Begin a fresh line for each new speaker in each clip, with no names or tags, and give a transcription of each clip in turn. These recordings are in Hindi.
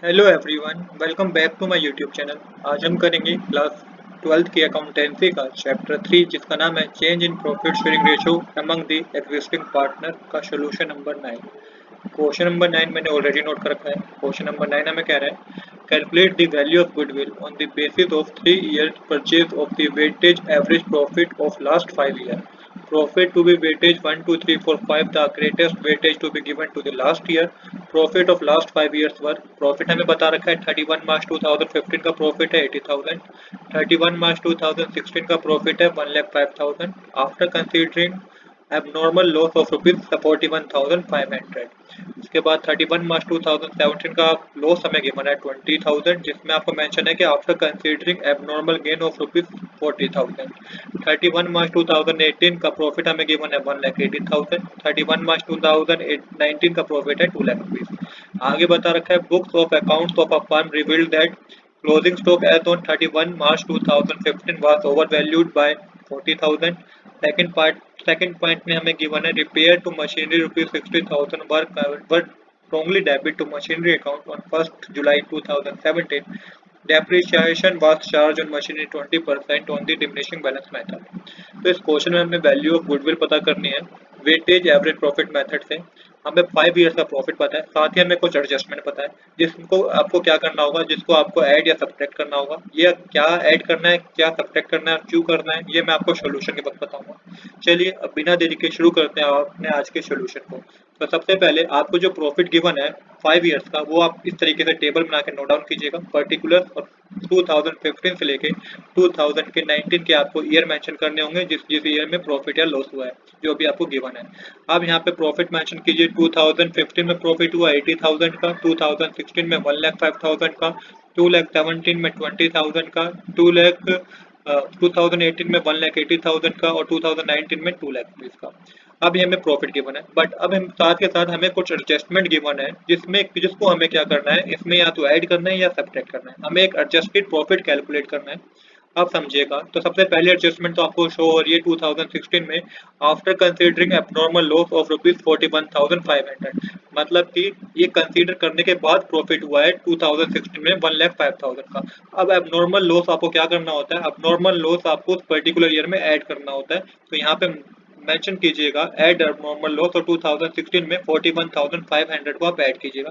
Hello everyone, welcome back to my YouTube channel. आज हम करेंगे क्लास 12th की अकाउंटेंसी का चैप्टर 3 जिसका नाम है change in profit sharing ratio among the existing partner का सोल्यूशन नंबर 9। क्वेश्चन नंबर 9 मैंने ऑलरेडी नोट कर रखा है। क्वेश्चन नंबर 9 हमें कह रहा है calculate the value of goodwill on the basis of 3 years purchase of the weightage average profit of last 5 year। Profit to be weightage 1, 2, 3, 4, 5, the greatest weightage to be given to the last year। Profit of last 5 years work. Profit हमें बता रखा है 31 मार्च 2015 का प्रॉफिट है 80,000। 31 मार्च 2016 का प्रॉफिट है 1,05,000 after considering abnormal loss of rupees 41,500। इसके बाद 31 मार्च 2017 का लॉस हमें गिवन है 20,000 जिसमें आपको मेंशन है कि after considering abnormal gain of rupees 40,000। 31 मार्च 2018 का प्रॉफिट हमें गिवन है 1,80,000। 31 मार्च 2019 का प्रॉफिट है 2 लाख रुपीज। आगे बता रखा है books of accounts of a firm revealed that closing stock as on 31 March 2015 was over valued by 40,000। Second point में हमें गिवन है repair to machinery rupees 60,000 were wrongly debit to machinery account on 1st July 2017। Depreciation was charged on machinery 20% on the diminishing balance method। तो इस क्वेश्चन में हमें वैल्यू ऑफ गुडविल पता करनी है वेटेज एवरेज प्रॉफिट मेथड से। हमें 5 इयर्स का प्रॉफिट पता है, साथ ही हमें कुछ एडजस्टमेंट पता है जिसको आपको क्या करना होगा, जिसको आपको ऐड या सब्ट्रैक्ट करना होगा। ये क्या ऐड करना है, क्या सब्ट्रैक्ट करना है, क्यों करना है, ये मैं आपको सोल्यूशन के वक्त बताऊंगा। चलिए अब बिना देरी के शुरू करते हैं अपने आज के सोल्यूशन को। तो सबसे पहले आपको जो प्रॉफिट गिवन है 5 इयर्स का वो आप इस तरीके से टेबल बना के नोट डाउन कीजिएगा। पर्टिकुलर और 2015 से लेके 2019 के आपको ईयर मेंशन करने होंगे जिस जिस ईयर में प्रॉफिट या लॉस हुआ है जो भी आपको गिवन है। अब यहाँ पे प्रॉफिट मेंशन कीजिए। 2015 में प्रॉफिट हुआ 80,000 का, 2016 में 1,05,000 का, 2017 में 20,000 का, 2018 में 1,80,000 का और 2019 में 2 लाख रुपीज का। अब ये हमें प्रॉफिट गिवन है, बट अब हम साथ के साथ हमें कुछ एडजस्टमेंट गिवन है जिसको हमें क्या करना है, इसमें या तो ऐड करना है या सब्ट्रैक्ट करना है। हमें एक एडजस्टेड प्रॉफिट कैलकुलेट करना है। अब समझिएगा, तो सबसे पहले एडजस्टमेंट तो आपको शो हो रही है 2016 में after considering abnormal loss of rupees 41,500। मतलब कि ये कंसीडर करने के बाद प्रॉफिट हुआ है 2016 में 1,05,000 का। अब एबनॉर्मल लॉस आपको क्या करना होता है, एबनॉर्मल लॉस आपको उस पर्टिकुलर ईयर में ऐड करना होता है। तो यहाँ पे मेंशन कीजिएगा ऐड एबनॉर्मल लॉस और 2016 में 41,500 को आप ऐड कीजिएगा।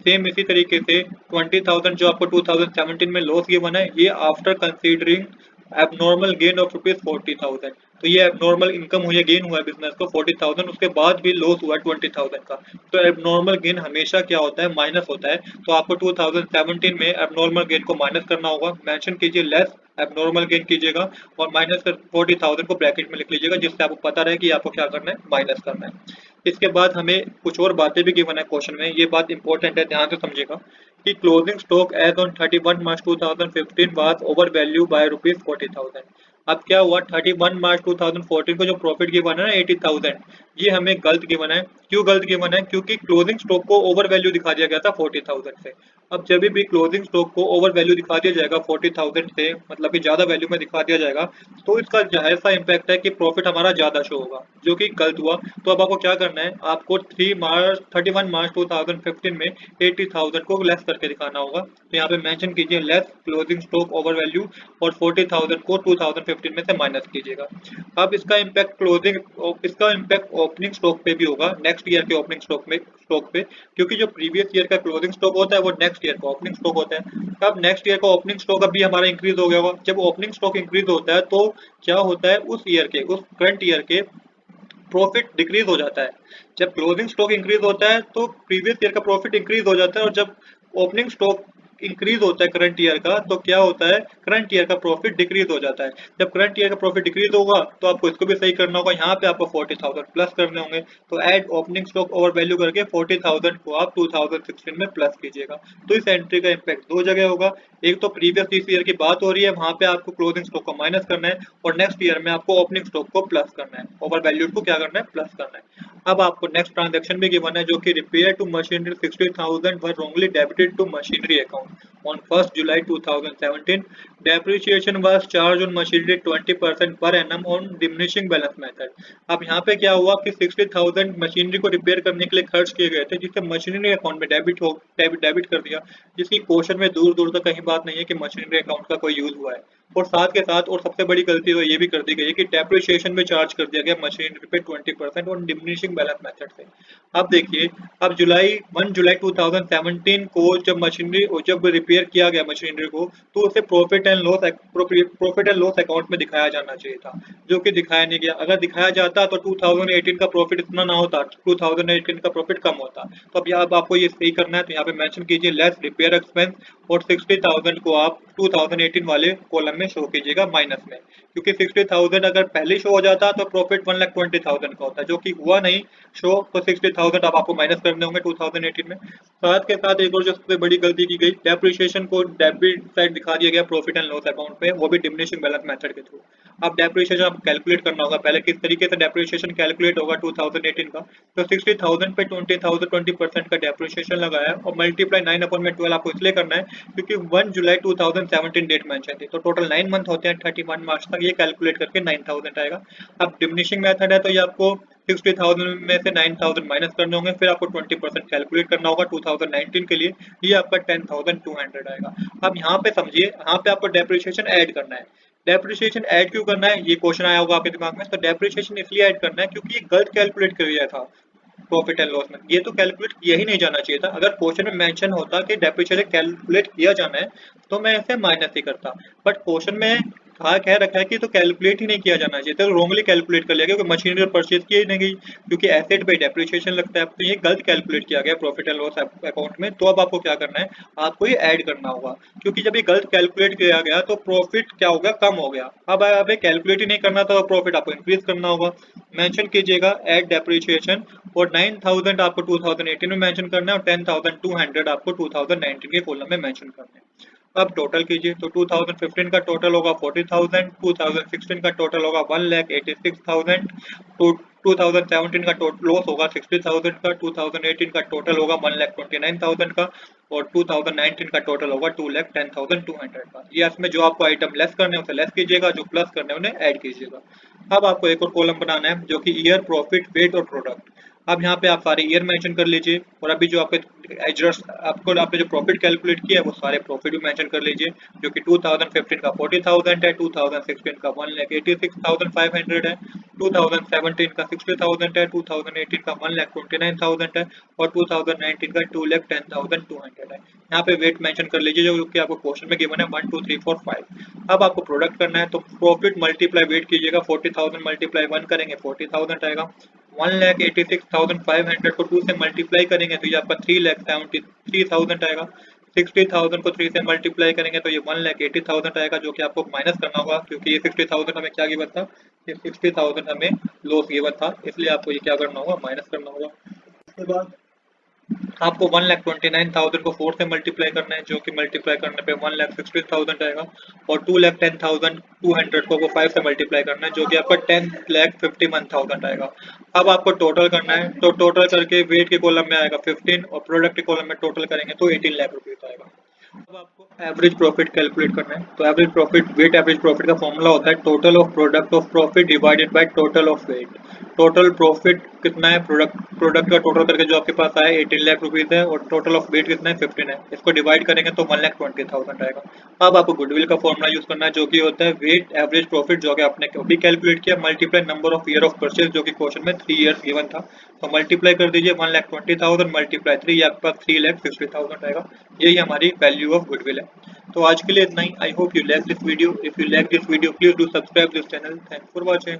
सेम इसी तरीके से 20,000 जो आपको 2017 में लॉस गिवन है ये after considering abnormal gain of rupees 40,000। तो ये एबनॉर्मल इनकम हुई है, गेन हुआ है बिजनेस को 40,000, उसके बाद भी लॉस हुआ है 20,000 का। तो एबनॉर्मल गेन हमेशा क्या होता है, माइनस होता है। तो आपको 2017 में एबनॉर्मल गेन को माइनस करना होगा। मेंशन कीजिए लेस एबनॉर्मल गेन कीजिएगा और माइनस कर 40,000 को ब्रैकेट में लिख लीजिएगा जिससे आपको पता रहे कि आपको क्या करना है, माइनस करना है। इसके बाद हमें कुछ और बातें भी गिवन है क्वेश्चन में, ये बात इंपॉर्टेंट है, ध्यान से समझिएगा कि closing stock as on 31 March 2015 was over value by rupees 40,000। अब क्या हुआ, 31 मार्च 2014 को जो प्रॉफिट गिवन है ना 80,000, ये हमें गलत गिवन है। क्यों गलत गिवन है, क्योंकि क्लोजिंग स्टॉक को ओवर वैल्यू दिखा दिया गया था 40,000 से। अब जब भी क्लोजिंग स्टॉक को ओवर वैल्यू दिखा दिया जाएगा 40,000 से, मतलब कि ज्यादा वैल्यू में दिखा दिया जाएगा, तो इसका जाहिर सा इम्पैक्ट है कि प्रॉफिट हमारा ज्यादा शो होगा, जो कि गलत हुआ। तो अब आपको क्या करना है, आपको 31 मार्च 2015 में 80,000 को लेस करके दिखाना होगा। तो यहाँ पे मेंशन कीजिए less closing stock over value और 40,000 को 2015 में से माइनस कीजिएगा। अब इसका इम्पैक्ट ओपनिंग स्टॉक पे भी होगा, नेक्स्ट ईयर के ओपनिंग स्टॉक पे, क्योंकि जो प्रीवियस ईयर का क्लोजिंग स्टॉक होता है वो नेक्स्ट ईयर का ओपनिंग स्टॉक होता है। अब नेक्स्ट ईयर का ओपनिंग स्टॉक अभी हमारा इंक्रीज हो गया होगा। जब ओपनिंग स्टॉक इंक्रीज होता है तो क्या होता है, उस करंट ईयर के प्रॉफिट डिक्रीज हो जाता है। जब क्लोजिंग स्टॉक इंक्रीज होता है तो प्रीवियस ईयर का प्रॉफिट इंक्रीज हो जाता है, और जब ओपनिंग स्टॉक इंक्रीज होता है करंट ईयर का तो क्या होता है, करंट ईयर का प्रॉफिट डिक्रीज हो जाता है। जब करंट ईयर का प्रॉफिट डिक्रीज होगा तो आपको इसको भी सही करना होगा, यहाँ पे आपको 40,000 प्लस करने होंगे। तो add opening stock over value करके 40,000 को आप 2016 में प्लस कीजिएगा। तो इस एंट्री का इम्पैक्ट दो जगह होगा। एक तो प्रीवियस इस ईयर की बात हो रही है, वहां पे आपको क्लोजिंग स्टॉक को माइनस करना है, और नेक्स्ट ईयर में आपको ओपनिंग स्टॉक को प्लस करना है, ओवर वैल्यूड को क्या करना है, प्लस करना है। अब आपको नेक्स्ट ट्रांजैक्शन भी गिवन है जो कि repair to machinery 60,000 were wrongly debited to machinery account. On 1st July 2017, depreciation was charged on machinery 20% per annum on diminishing balance method। अब यहाँ पे क्या हुआ कि 60,000 मशीनरी को रिपेयर करने के लिए खर्च किए गए थे, जिससे मशीनरी अकाउंट में डेबिट कर दिया, जिसकी क्वेश्चन में दूर दूर तक कहीं बात नहीं है कि मशीनरी अकाउंट का कोई यूज हुआ है। और साथ के साथ और सबसे बड़ी गलती तो ये भी कर दी गई है कि डेप्रिसिएशन में चार्ज कर दिया गया मशीनरी पे 20% और डिमिनिशिंग बैलेंस मेथड से। अब देखिए, अब 1 जुलाई 2017 को जब रिपेयर किया गया मशीनरी को, तो उसे प्रॉफिट एंड लॉस अकाउंट में दिखाया जाना चाहिए था, जो कि दिखाया नहीं गया। अगर दिखाया जाता तो 2018 का प्रॉफिट इतना ना होता, 2018 का प्रॉफिट कम होता। तो अब यहाँ आपको ये सही करना है, तो यहाँ पे मेंशन कीजिए लेस रिपेयर एक्सपेंस और 60,000 को आप 2018 वाले कॉलम में शो कीजिएगा माइनस में, क्योंकि 60,000 अगर पहले शो हो जाता तो प्रॉफिट 1,20,000 का होता, जो कि हुआ नहीं शो, तो 60,000 अब आपको माइनस करने होंगे 2018 में। साथ के साथ एक और जो सबसे बड़ी गलती की गई, डेप्रिसिएशन को डेबिट साइड दिखा दिया गया प्रॉफिट एंड लॉस अकाउंट पे, वो भी डिमिनिशिंग बैलेंस मेथड के थ्रू। अब डेप्रिसिएशन आप कैलकुलेट करना होगा, पहले किस तरीके से डेप्रिसिएशन कैलकुलेट होगा 2018 का, तो 60,000 पे 20% का डेप्रिसिएशन लगाया और मल्टीप्लाई 9/12 आपको इसलिए करना है क्योंकि 1 जुलाई 2017 डेट मेंशन थी, तो टोटल 9 मंथ होते हैं 31 मार्च तक, ये कैलकुलेट करके 9,000 आएगा। अब डिमिनिशिंग मेथड है तो ये आपको 60,000 में से 9,000 माइनस करने होंगे, फिर आपको 20% कैलकुलेट करना होगा 2019 के लिए, ये आपका 10,200 आएगा। अब यहाँ पे समझिए, यहाँ पे आपको डेप्रिसिएशन ऐड करना है। डेप्रिसिएशन ऐड क्यों करना है, ये क्वेश्चन आया होगा आपके दिमाग में। तो डेप्रिसिएशन इसलिए ऐड करना है क्योंकि ये गलत कैलकुलेट कर दिया था प्रॉफिट एंड लॉस में, ये तो कैलकुलेट किया ही नहीं जाना चाहिए था। अगर क्वेश्चन में मेंशन होता कि डेप्रिसिएशन कैलकुलेट किया जाना है तो मैं इसे माइनस ही करता, बट क्वेश्चन में कह रखा है कि तो कैलकुलेट ही नहीं किया जाना चाहिए, तो रोंगली कैलकुलेट कर लिया गया, क्योंकि मशीनरी परचेज की ही नहीं गई, क्योंकि एसेट पे डेप्रिसिएशन लगता है, तो ये गलत कैलकुलेट किया गया प्रॉफिट एंड लॉस अकाउंट में। तो अब आपको क्या करना है, आपको ये ऐड करना होगा, क्योंकि जब ये गलत कैलकुलेट किया गया तो प्रॉफिट क्या हो गया, कम हो गया। अब आप कैलकुलेट ही नहीं करना था, प्रॉफिट आपको इंक्रीज करना होगा। मेंशन कीजिएगा एड डेप्रिसिएशन, और 9,000 आपको 2018 में मेंशन करना है और 10,200 आपको 2019 के कॉलम में मेंशन करना है। अब टोटल कीजिए, तो 2015 का टोटल होगा 40,000, 2016 का टोटल होगा 1,86,000, तो 2017 का टोटल लॉस होगा 60,000 का, 2018 का टोटल होगा 1,29,000 का, और 2019 का टोटल होगा 2,10,200 का। ये इसमें जो आपको आइटम लेस करने हैं उसे लेस कीजिएगा, जो प्लस करने हैं उन्हें ऐड कीजिएगा। अब आपको एक और कॉलम बनाना है जो कि ईयर, प्रॉफिट, वेट और प्रोडक्ट। अब यहाँ पे आप सारे ईयर मेंशन कर लीजिए, और अभी जो आपके आपने जो प्रॉफिट कैलकुलेट किया है वो सारे प्रॉफिट भी मेंशन कर लीजिए, जो कि 2015 का 40,000 है, 2016 का 1,86,500 है, 2017 का 60,000 है, 2018 का 1,29,000 है, और 2019 का 2,10,200 है। यहाँ पे वेट मेंशन कर लीजिए जो कि आपको क्वेश्चन में गिवन है 1 2 3 4 5। अब आपको प्रोडक्ट करना है, तो प्रॉफिट मल्टीप्लाई वेट कीजिएगा, 40,000 मल्टीप्लाई 1 करेंगे 40,000 आएगा। 1,86,500 को 2 से मल्टीप्लाई करेंगे तो ये आपका 3,73,000 आएगा। 60,000 को 3 से मल्टीप्लाई करेंगे तो ये 1,80,000 आएगा, जो कि आपको माइनस करना होगा, क्योंकि ये 60,000 हमें क्या गिवन था, ये 60,000 हमें लॉस गिवन था, इसलिए आपको ये क्या करना होगा, माइनस करना होगा। उसके बाद आपको 1,29,000 को 4 से मल्टीप्लाई करना है, जो कि मल्टीप्लाई करने पे 1,60,000 आएगा, और 2,10,200 को 5 से मल्टीप्लाई करना है, जो कि आपका 10,51,000 आएगा। अब आपको टोटल करना है, तो टोटल करके वेट के कॉलम में आएगा 15 और प्रोडक्ट के कॉलम में टोटल करेंगे तो 18 लाख रुपये आएगा। अब आपको एवरेज प्रॉफिट कैलकुलेट करना है, तो average profit, weight average profit का फॉर्मूला होता है total of product of profit divided by total of weight. Total profit कितना है, प्रोडक्ट का टोटल करके जो आपके पास आया 18 लाख रुपीज है, और टोटल ऑफ वेट कितना है 15 है, इसको डिवाइड करेंगे तो 1,20,000 आएगा। अब आपको गुडविल का फॉर्मूला यूज करना है, जो कि होता है वेट एवरेज प्रॉफिट, जो कि आपने अभी कैलकुलेट किया, multiply number of year of purchase, जो कि क्वेश्चन में 3 ईयर्स गिवन था, तो मल्टीप्लाई कर दीजिए 1,20,000 मल्टीप्लाई 3, ये आपके पास 3,60,000 आएगा। यही हमारी वैल्यू ऑफ गुडविल है। तो आज के लिए इतना ही। I hope you like this video. If you like this video please do subscribe this channel. Thanks for watching.